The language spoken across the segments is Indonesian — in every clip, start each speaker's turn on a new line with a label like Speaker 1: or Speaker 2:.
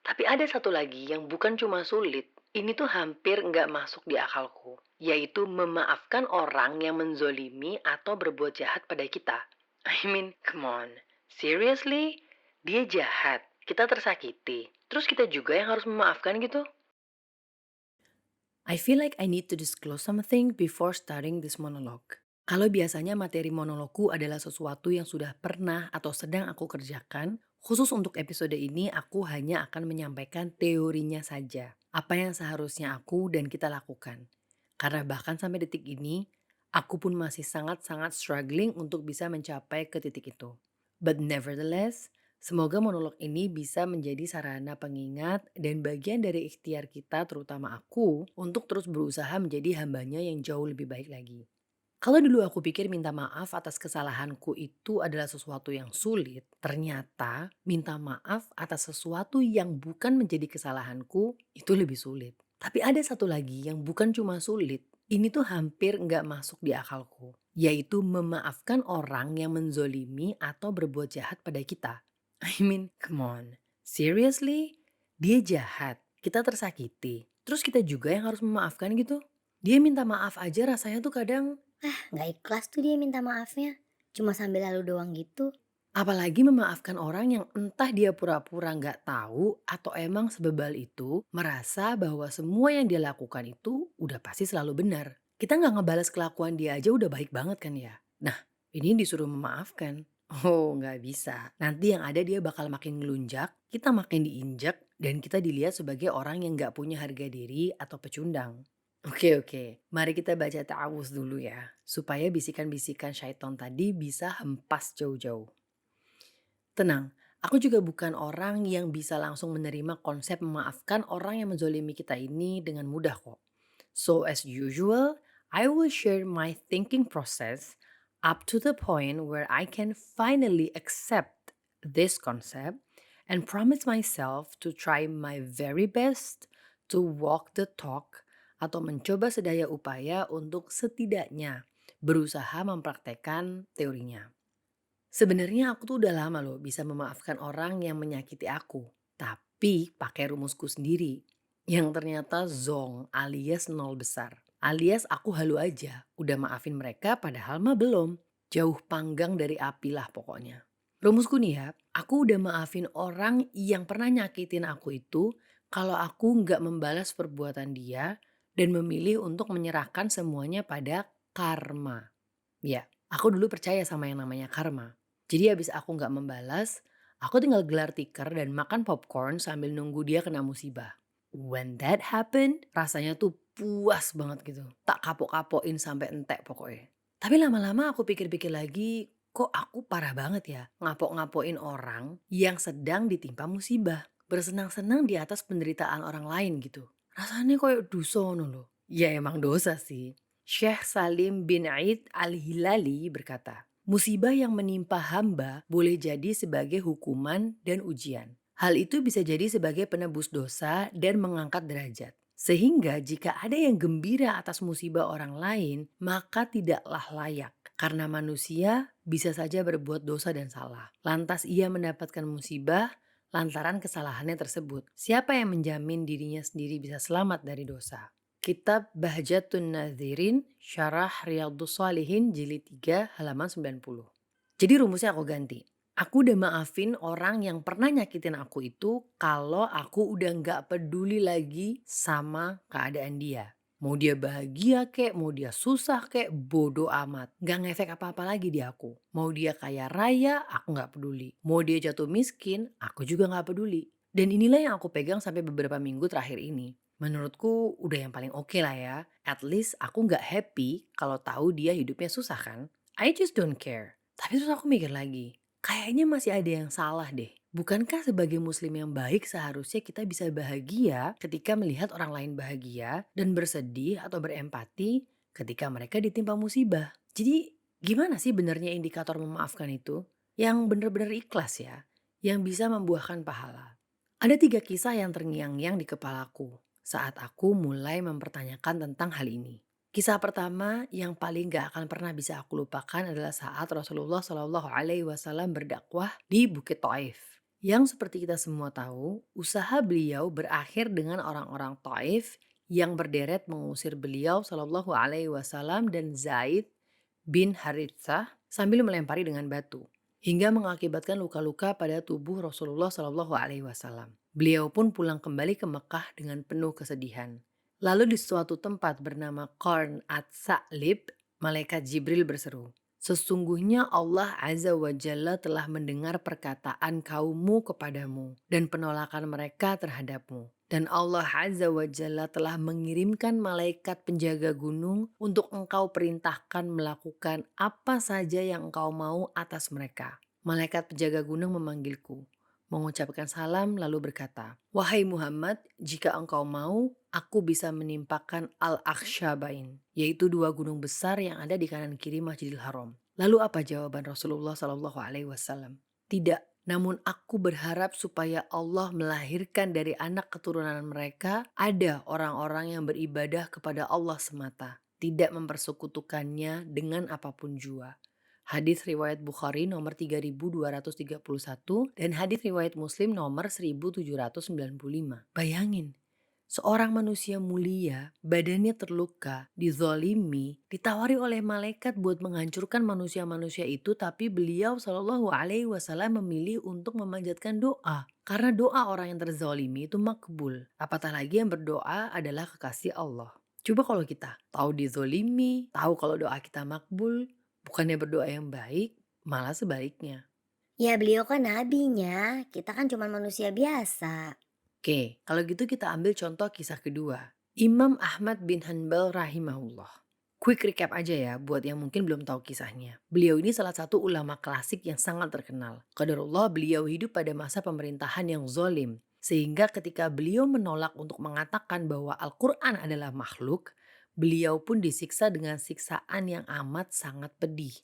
Speaker 1: Tapi ada satu lagi yang bukan cuma sulit, ini tuh hampir nggak masuk di akalku, yaitu memaafkan orang yang menzolimi atau berbuat jahat pada kita. I mean, come on, seriously? Dia jahat, kita tersakiti, terus kita juga yang harus memaafkan gitu?
Speaker 2: I feel like I need to disclose something before starting this monologue. Kalau biasanya materi monologku adalah sesuatu yang sudah pernah atau sedang aku kerjakan, khusus untuk episode ini aku hanya akan menyampaikan teorinya saja. Apa yang seharusnya aku dan kita lakukan. Karena bahkan sampai detik ini, aku pun masih sangat-sangat struggling untuk bisa mencapai ke titik itu. But nevertheless, semoga monolog ini bisa menjadi sarana pengingat dan bagian dari ikhtiar kita terutama aku untuk terus berusaha menjadi hambanya yang jauh lebih baik lagi. Kalau dulu aku pikir minta maaf atas kesalahanku itu adalah sesuatu yang sulit, ternyata minta maaf atas sesuatu yang bukan menjadi kesalahanku itu lebih sulit. Tapi ada satu lagi yang bukan cuma sulit, ini tuh hampir nggak masuk di akalku. Yaitu memaafkan orang yang menzolimi atau berbuat jahat pada kita. I mean, come on. Seriously? Dia jahat, kita tersakiti. Terus kita juga yang harus memaafkan gitu? Dia minta maaf aja rasanya tuh kadang.
Speaker 3: Nggak ikhlas tuh dia minta maafnya, cuma sambil lalu doang gitu.
Speaker 2: Apalagi memaafkan orang yang entah dia pura-pura nggak tahu atau emang sebebal itu merasa bahwa semua yang dia lakukan itu udah pasti selalu benar. Kita nggak ngebales kelakuan dia aja udah baik banget kan ya. Nah, ini disuruh memaafkan. Oh, nggak bisa. Nanti yang ada dia bakal makin ngelunjak, kita makin diinjak, dan kita dilihat sebagai orang yang nggak punya harga diri atau pecundang. Oke oke, mari kita baca ta'awuz dulu ya, supaya bisikan-bisikan syaiton tadi bisa hempas jauh-jauh. Tenang, aku juga bukan orang yang bisa langsung menerima konsep memaafkan orang yang menzolimi kita ini dengan mudah kok. So as usual, I will share my thinking process up to the point where I can finally accept this concept and promise myself to try my very best to walk the talk atau mencoba sedaya upaya untuk setidaknya berusaha mempraktekkan teorinya. Sebenarnya aku tuh udah lama loh bisa memaafkan orang yang menyakiti aku. Tapi pakai rumusku sendiri. Yang ternyata zong alias nol besar. Alias aku halu aja. Udah maafin mereka padahal mah belum. Jauh panggang dari api lah pokoknya. Rumusku nih ya, aku udah maafin orang yang pernah nyakitin aku itu kalau aku nggak membalas perbuatan dia dan memilih untuk menyerahkan semuanya pada karma. Ya, aku dulu percaya sama yang namanya karma. Jadi habis aku nggak membalas, aku tinggal gelar tikar dan makan popcorn sambil nunggu dia kena musibah. When that happened, rasanya tuh puas banget gitu. Tak kapok-kapokin sampai entek pokoknya. Tapi lama-lama aku pikir-pikir lagi, kok aku parah banget ya ngapok-ngapoin orang yang sedang ditimpa musibah. Bersenang-senang di atas penderitaan orang lain gitu. Rasanya kayak dosa loh. Ya emang dosa sih. Syekh Salim bin Aid al-Hilali berkata, musibah yang menimpa hamba boleh jadi sebagai hukuman dan ujian. Hal itu bisa jadi sebagai penebus dosa dan mengangkat derajat. Sehingga jika ada yang gembira atas musibah orang lain, maka tidaklah layak. Karena manusia bisa saja berbuat dosa dan salah. Lantas ia mendapatkan musibah lantaran kesalahannya tersebut. Siapa yang menjamin dirinya sendiri bisa selamat dari dosa? Kitab Bahjatun Nadzirin, Syarah Riyadhus Shalihin jilid 3 halaman 90. Jadi rumusnya aku ganti. Aku udah maafin orang yang pernah nyakitin aku itu kalau aku udah nggak peduli lagi sama keadaan dia. Mau dia bahagia kek, mau dia susah kek, bodo amat. Gak ngefek apa-apa lagi di aku. Mau dia kaya raya, aku gak peduli. Mau dia jatuh miskin, aku juga gak peduli. Dan inilah yang aku pegang sampai beberapa minggu terakhir ini. Menurutku udah yang paling oke lah ya. At least aku nggak happy kalau tahu dia hidupnya susah kan. I just don't care. Tapi terus aku mikir lagi, kayaknya masih ada yang salah deh. Bukankah sebagai muslim yang baik seharusnya kita bisa bahagia ketika melihat orang lain bahagia dan bersedih atau berempati ketika mereka ditimpa musibah. Jadi gimana sih benernya indikator memaafkan itu? Yang bener-bener ikhlas ya, yang bisa membuahkan pahala. Ada 3 kisah yang terngiang-ngiang di kepalaku saat aku mulai mempertanyakan tentang hal ini. Kisah pertama yang paling gak akan pernah bisa aku lupakan adalah saat Rasulullah Shallallahu Alaihi Wasallam berdakwah di Bukit Taif. Yang seperti kita semua tahu, usaha beliau berakhir dengan orang-orang Taif yang berderet mengusir beliau Shallallahu Alaihi Wasallam dan Zaid bin Harithah sambil melempari dengan batu, hingga mengakibatkan luka-luka pada tubuh Rasulullah Shallallahu Alaihi Wasallam. Beliau pun pulang kembali ke Mekah dengan penuh kesedihan. Lalu di suatu tempat bernama Qarn at-Sa'lib, malaikat Jibril berseru, "Sesungguhnya Allah Azza wa Jalla telah mendengar perkataan kaummu kepadamu dan penolakan mereka terhadapmu. Dan Allah Azza wa Jalla telah mengirimkan malaikat penjaga gunung untuk engkau perintahkan melakukan apa saja yang engkau mau atas mereka." Malaikat penjaga gunung memanggilku, mengucapkan salam lalu berkata, "Wahai Muhammad, jika engkau mau, aku bisa menimpakan Al-Akhsyabain, yaitu dua gunung besar yang ada di kanan kiri Masjidil Haram." Lalu apa jawaban Rasulullah Shallallahu Alaihi Wasallam? Tidak, namun aku berharap supaya Allah melahirkan dari anak keturunan mereka ada orang-orang yang beribadah kepada Allah semata, tidak mempersekutukannya dengan apapun jua. Hadis riwayat Bukhari nomor 3231 dan hadis riwayat Muslim nomor 1795. Bayangin, seorang manusia mulia, badannya terluka, dizolimi, ditawari oleh malaikat buat menghancurkan manusia-manusia itu, tapi beliau Shallallahu Alaihi Wasallam memilih untuk memanjatkan doa. Karena doa orang yang terzolimi itu makbul. Apatah lagi yang berdoa adalah kekasih Allah. Coba kalau kita tahu dizolimi, tahu kalau doa kita makbul, bukannya berdoa yang baik, malah sebaliknya.
Speaker 3: Ya beliau kan nabinya, kita kan cuma manusia biasa.
Speaker 2: Oke, kalau gitu kita ambil contoh kisah kedua. Imam Ahmad bin Hanbal rahimahullah. Quick recap aja ya buat yang mungkin belum tahu kisahnya. Beliau ini salah satu ulama klasik yang sangat terkenal. Qadarullah beliau hidup pada masa pemerintahan yang zolim. Sehingga ketika beliau menolak untuk mengatakan bahwa Al-Quran adalah makhluk, beliau pun disiksa dengan siksaan yang amat sangat pedih,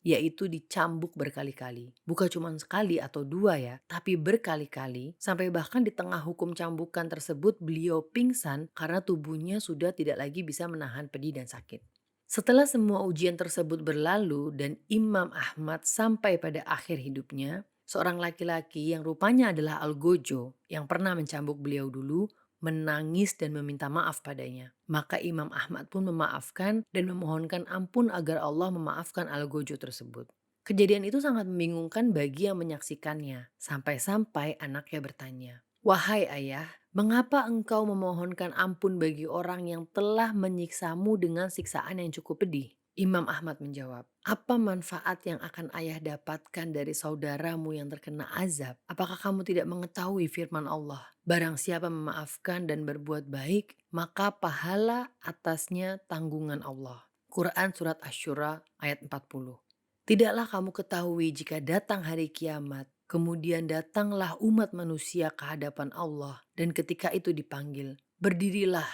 Speaker 2: yaitu dicambuk berkali-kali. Bukan cuma sekali atau dua ya, tapi berkali-kali, sampai bahkan di tengah hukum cambukan tersebut beliau pingsan karena tubuhnya sudah tidak lagi bisa menahan pedih dan sakit. Setelah semua ujian tersebut berlalu dan Imam Ahmad sampai pada akhir hidupnya, seorang laki-laki yang rupanya adalah Algojo yang pernah mencambuk beliau dulu menangis dan meminta maaf padanya. Maka Imam Ahmad pun memaafkan dan memohonkan ampun agar Allah memaafkan Algojo tersebut. Kejadian itu sangat membingungkan bagi yang menyaksikannya, sampai-sampai anaknya bertanya, "Wahai ayah, mengapa engkau memohonkan ampun bagi orang yang telah menyiksamu dengan siksaan yang cukup pedih?" Imam Ahmad menjawab, "Apa manfaat yang akan ayah dapatkan dari saudaramu yang terkena azab? Apakah kamu tidak mengetahui firman Allah? Barang siapa memaafkan dan berbuat baik, maka pahala atasnya tanggungan Allah." Quran Surat Asy-Syura ayat 40. "Tidaklah kamu ketahui jika datang hari kiamat, kemudian datanglah umat manusia ke hadapan Allah, dan ketika itu dipanggil, berdirilah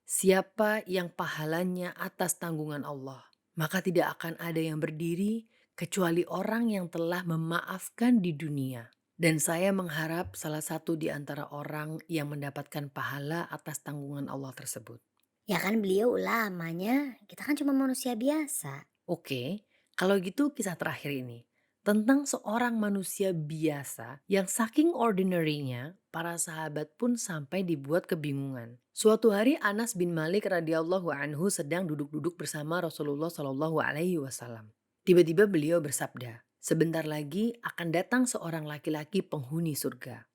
Speaker 2: siapa yang pahalanya atas tanggungan Allah. Maka tidak akan ada yang berdiri kecuali orang yang telah memaafkan di dunia. Dan saya mengharap salah satu di antara orang yang mendapatkan pahala atas tanggungan Allah tersebut."
Speaker 3: Ya kan beliau ulamanya, kita kan cuma manusia biasa.
Speaker 2: Oke, kalau gitu kisah terakhir ini tentang seorang manusia biasa yang saking ordinary-nya, para sahabat pun sampai dibuat kebingungan. Suatu hari Anas bin Malik radhiyallahu anhu sedang duduk-duduk bersama Rasulullah Shallallahu alaihi wasallam. Tiba-tiba beliau bersabda, "Sebentar lagi akan datang seorang laki-laki penghuni surga."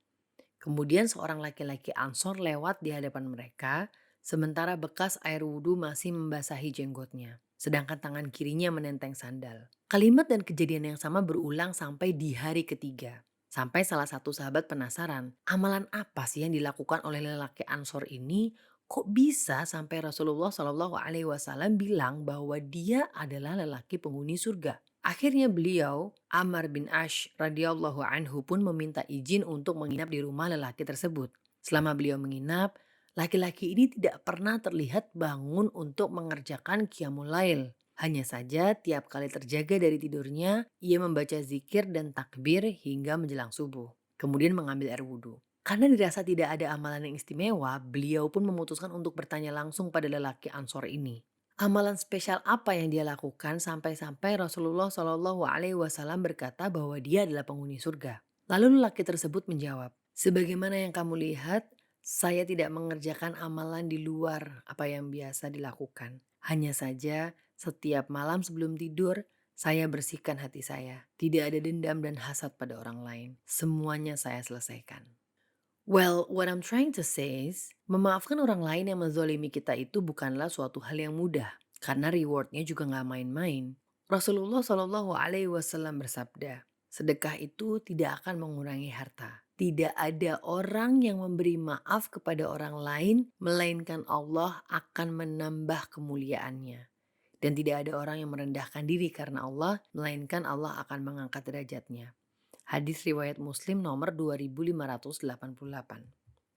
Speaker 2: Kemudian seorang laki-laki Ansor lewat di hadapan mereka, sementara bekas air wudhu masih membasahi jenggotnya, sedangkan tangan kirinya menenteng sandal. Kalimat dan kejadian yang sama berulang sampai di hari ketiga. Sampai salah satu sahabat penasaran, amalan apa sih yang dilakukan oleh lelaki Ansor ini? Kok bisa sampai Rasulullah Shallallahu Alaihi Wasallam bilang bahwa dia adalah lelaki penghuni surga? Akhirnya beliau, Ammar bin Ash radhiyallahu anhu pun meminta izin untuk menginap di rumah lelaki tersebut. Selama beliau menginap, laki-laki ini tidak pernah terlihat bangun untuk mengerjakan qiyamul lail. Hanya saja tiap kali terjaga dari tidurnya, ia membaca zikir dan takbir hingga menjelang subuh. Kemudian mengambil air wudhu. Karena dirasa tidak ada amalan yang istimewa, beliau pun memutuskan untuk bertanya langsung pada lelaki Ansor ini. Amalan spesial apa yang dia lakukan sampai-sampai Rasulullah Shallallahu Alaihi Wasallam berkata bahwa dia adalah penghuni surga? Lalu lelaki tersebut menjawab, "Sebagaimana yang kamu lihat, saya tidak mengerjakan amalan di luar apa yang biasa dilakukan. Hanya saja setiap malam sebelum tidur, saya bersihkan hati saya. Tidak ada dendam dan hasad pada orang lain. Semuanya saya selesaikan." Well, what I'm trying to say is, memaafkan orang lain yang menzolimi kita itu bukanlah suatu hal yang mudah, karena rewardnya juga nggak main-main. Rasulullah Shallallahu Alaihi Wasallam bersabda, sedekah itu tidak akan mengurangi harta. Tidak ada orang yang memberi maaf kepada orang lain, melainkan Allah akan menambah kemuliaannya. Dan tidak ada orang yang merendahkan diri karena Allah, melainkan Allah akan mengangkat derajatnya. Hadis riwayat Muslim nomor 2588.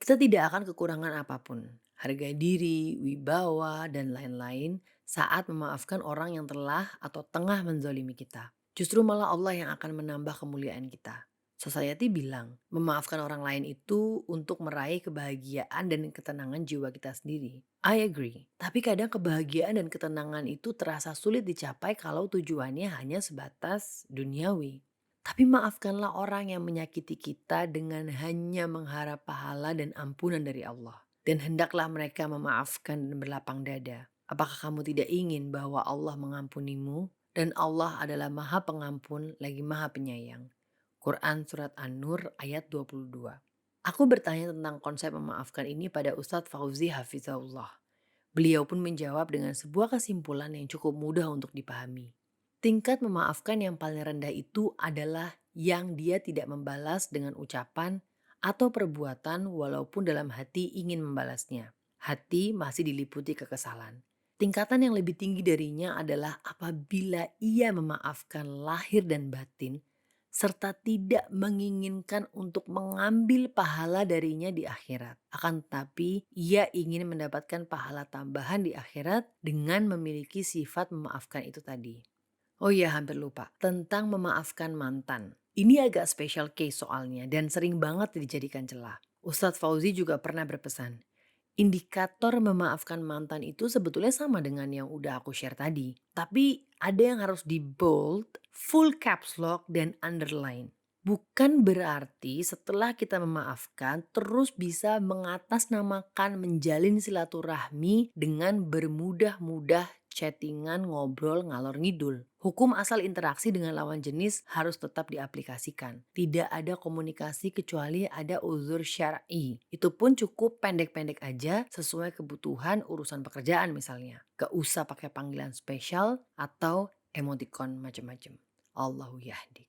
Speaker 2: Kita tidak akan kekurangan apapun, harga diri, wibawa, dan lain-lain saat memaafkan orang yang telah atau tengah menzolimi kita. Justru malah Allah yang akan menambah kemuliaan kita. Society bilang, memaafkan orang lain itu untuk meraih kebahagiaan dan ketenangan jiwa kita sendiri. I agree. Tapi kadang kebahagiaan dan ketenangan itu terasa sulit dicapai kalau tujuannya hanya sebatas duniawi. Tapi maafkanlah orang yang menyakiti kita dengan hanya mengharap pahala dan ampunan dari Allah. Dan hendaklah mereka memaafkan dan berlapang dada. Apakah kamu tidak ingin bahwa Allah mengampunimu? Dan Allah adalah maha pengampun lagi maha penyayang. Quran Surat An-Nur ayat 22. Aku bertanya tentang konsep memaafkan ini pada Ustadz Fauzi Hafizahullah. Beliau pun menjawab dengan sebuah kesimpulan yang cukup mudah untuk dipahami. Tingkat memaafkan yang paling rendah itu adalah yang dia tidak membalas dengan ucapan atau perbuatan walaupun dalam hati ingin membalasnya. Hati masih diliputi kekesalan. Tingkatan yang lebih tinggi darinya adalah apabila ia memaafkan lahir dan batin serta tidak menginginkan untuk mengambil pahala darinya di akhirat. Akan tetapi ia ingin mendapatkan pahala tambahan di akhirat dengan memiliki sifat memaafkan itu tadi. Oh iya, hampir lupa. Tentang memaafkan mantan. Ini agak special case soalnya dan sering banget dijadikan celah. Ustadz Fauzi juga pernah berpesan, indikator memaafkan mantan itu sebetulnya sama dengan yang udah aku share tadi. Tapi ada yang harus di bold, full caps lock, dan underline. Bukan berarti setelah kita memaafkan terus bisa mengatasnamakan menjalin silaturahmi dengan bermudah-mudah chattingan, ngobrol, ngalor ngidul. Hukum asal interaksi dengan lawan jenis harus tetap diaplikasikan. Tidak ada komunikasi kecuali ada uzur syar'i. Itu pun cukup pendek-pendek aja sesuai kebutuhan urusan pekerjaan misalnya. Gak usah pakai panggilan spesial atau emoticon macam-macam. Allahu yahdi.